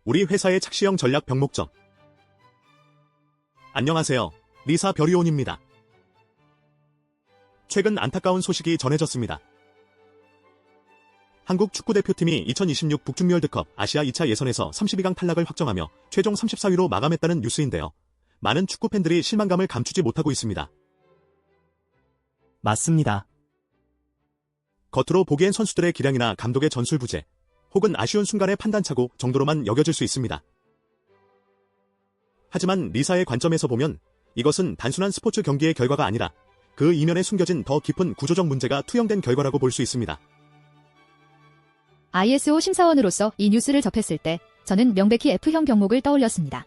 우리 회사의 착시형 전략 병목점. 안녕하세요. 리사 별이온입니다. 최근 안타까운 소식이 전해졌습니다. 한국 축구대표팀이 2026 북중미 월드컵 아시아 2차 예선에서 32강 탈락을 확정하며 최종 34위로 마감했다는 뉴스인데요. 많은 축구팬들이 실망감을 감추지 못하고 있습니다. 맞습니다. 겉으로 보기엔 선수들의 기량이나 감독의 전술 부재, 혹은 아쉬운 순간의 판단착오 정도로만 여겨질 수 있습니다. 하지만 리사의 관점에서 보면 이것은 단순한 스포츠 경기의 결과가 아니라 그 이면에 숨겨진 더 깊은 구조적 문제가 투영된 결과라고 볼 수 있습니다. ISO 심사원으로서 이 뉴스를 접했을 때 저는 명백히 F형 병목을 떠올렸습니다.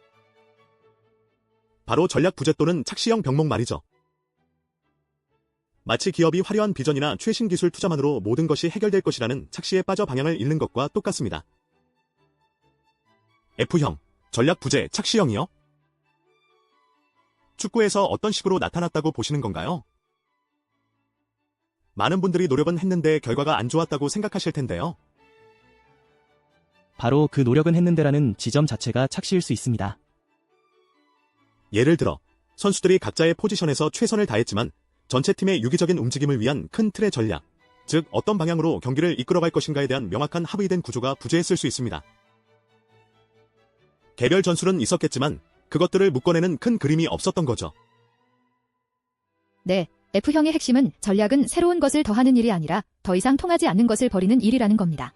바로 전략 부재 또는 착시형 병목 말이죠. 마치 기업이 화려한 비전이나 최신 기술 투자만으로 모든 것이 해결될 것이라는 착시에 빠져 방향을 잃는 것과 똑같습니다. F형, 전략 부재, 착시형이요? 축구에서 어떤 식으로 나타났다고 보시는 건가요? 많은 분들이 노력은 했는데 결과가 안 좋았다고 생각하실 텐데요. 바로 그 노력은 했는데라는 지점 자체가 착시일 수 있습니다. 예를 들어 선수들이 각자의 포지션에서 최선을 다했지만 전체 팀의 유기적인 움직임을 위한 큰 틀의 전략, 즉 어떤 방향으로 경기를 이끌어갈 것인가에 대한 명확한 합의된 구조가 부재했을 수 있습니다. 개별 전술은 있었겠지만 그것들을 묶어내는 큰 그림이 없었던 거죠. 네, F형의 핵심은 전략은 새로운 것을 더하는 일이 아니라 더 이상 통하지 않는 것을 버리는 일이라는 겁니다.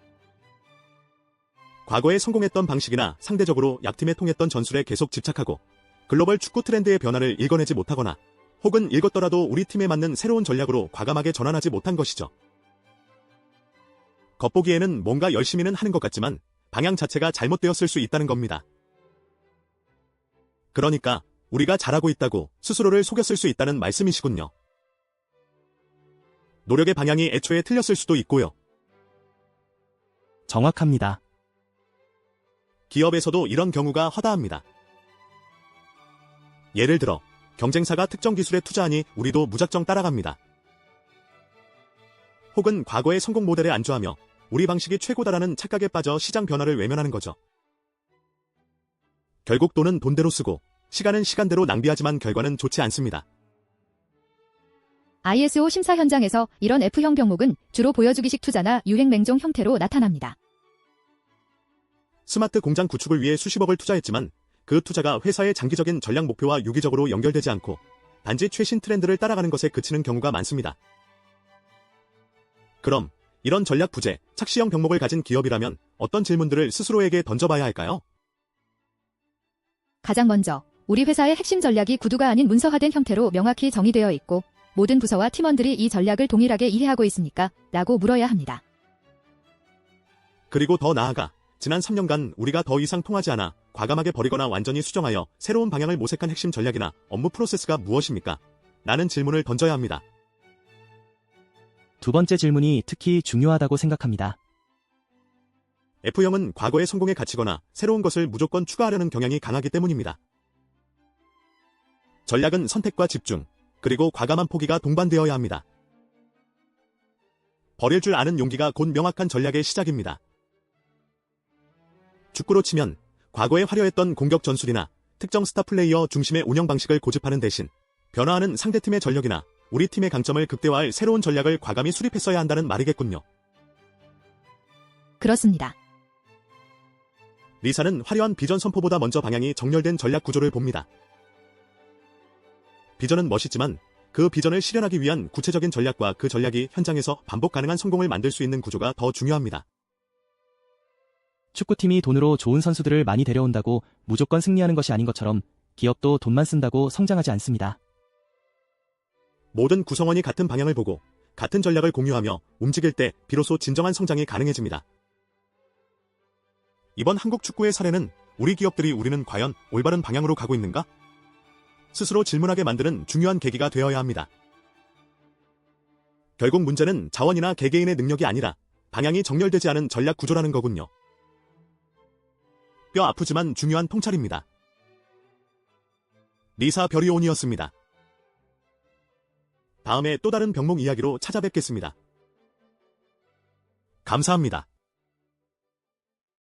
과거에 성공했던 방식이나 상대적으로 약팀에 통했던 전술에 계속 집착하고 글로벌 축구 트렌드의 변화를 읽어내지 못하거나 혹은 읽었더라도 우리 팀에 맞는 새로운 전략으로 과감하게 전환하지 못한 것이죠. 겉보기에는 뭔가 열심히는 하는 것 같지만 방향 자체가 잘못되었을 수 있다는 겁니다. 그러니까 우리가 잘하고 있다고 스스로를 속였을 수 있다는 말씀이시군요. 노력의 방향이 애초에 틀렸을 수도 있고요. 정확합니다. 기업에서도 이런 경우가 허다합니다. 예를 들어 경쟁사가 특정 기술에 투자하니 우리도 무작정 따라갑니다. 혹은 과거의 성공 모델에 안주하며 우리 방식이 최고다라는 착각에 빠져 시장 변화를 외면하는 거죠. 결국 돈은 돈대로 쓰고 시간은 시간대로 낭비하지만 결과는 좋지 않습니다. ISO 심사 현장에서 이런 F형 병목은 주로 보여주기식 투자나 유행 맹종 형태로 나타납니다. 스마트 공장 구축을 위해 수십억을 투자했지만 그 투자가 회사의 장기적인 전략 목표와 유기적으로 연결되지 않고 단지 최신 트렌드를 따라가는 것에 그치는 경우가 많습니다. 그럼 이런 전략 부재, 착시형 병목을 가진 기업이라면 어떤 질문들을 스스로에게 던져봐야 할까요? 가장 먼저 우리 회사의 핵심 전략이 구두가 아닌 문서화된 형태로 명확히 정의되어 있고 모든 부서와 팀원들이 이 전략을 동일하게 이해하고 있습니까? 라고 물어야 합니다. 그리고 더 나아가 지난 3년간 우리가 더 이상 통하지 않아 과감하게 버리거나 완전히 수정하여 새로운 방향을 모색한 핵심 전략이나 업무 프로세스가 무엇입니까? 라는 질문을 던져야 합니다. 두 번째 질문이 특히 중요하다고 생각합니다. F형은 과거의 성공에 갇히거나 새로운 것을 무조건 추가하려는 경향이 강하기 때문입니다. 전략은 선택과 집중, 그리고 과감한 포기가 동반되어야 합니다. 버릴 줄 아는 용기가 곧 명확한 전략의 시작입니다. 축구로 치면 과거에 화려했던 공격 전술이나 특정 스타 플레이어 중심의 운영 방식을 고집하는 대신 변화하는 상대팀의 전력이나 우리 팀의 강점을 극대화할 새로운 전략을 과감히 수립했어야 한다는 말이겠군요. 그렇습니다. 리사는 화려한 비전 선포보다 먼저 방향이 정렬된 전략 구조를 봅니다. 비전은 멋있지만 그 비전을 실현하기 위한 구체적인 전략과 그 전략이 현장에서 반복 가능한 성공을 만들 수 있는 구조가 더 중요합니다. 축구팀이 돈으로 좋은 선수들을 많이 데려온다고 무조건 승리하는 것이 아닌 것처럼 기업도 돈만 쓴다고 성장하지 않습니다. 모든 구성원이 같은 방향을 보고 같은 전략을 공유하며 움직일 때 비로소 진정한 성장이 가능해집니다. 이번 한국 축구의 사례는 우리 기업들이 우리는 과연 올바른 방향으로 가고 있는가? 스스로 질문하게 만드는 중요한 계기가 되어야 합니다. 결국 문제는 자원이나 개개인의 능력이 아니라 방향이 정렬되지 않은 전략 구조라는 거군요. 뼈 아프지만 중요한 통찰입니다. 리사 별이온이었습니다. 다음에 또 다른 병목 이야기로 찾아뵙겠습니다. 감사합니다.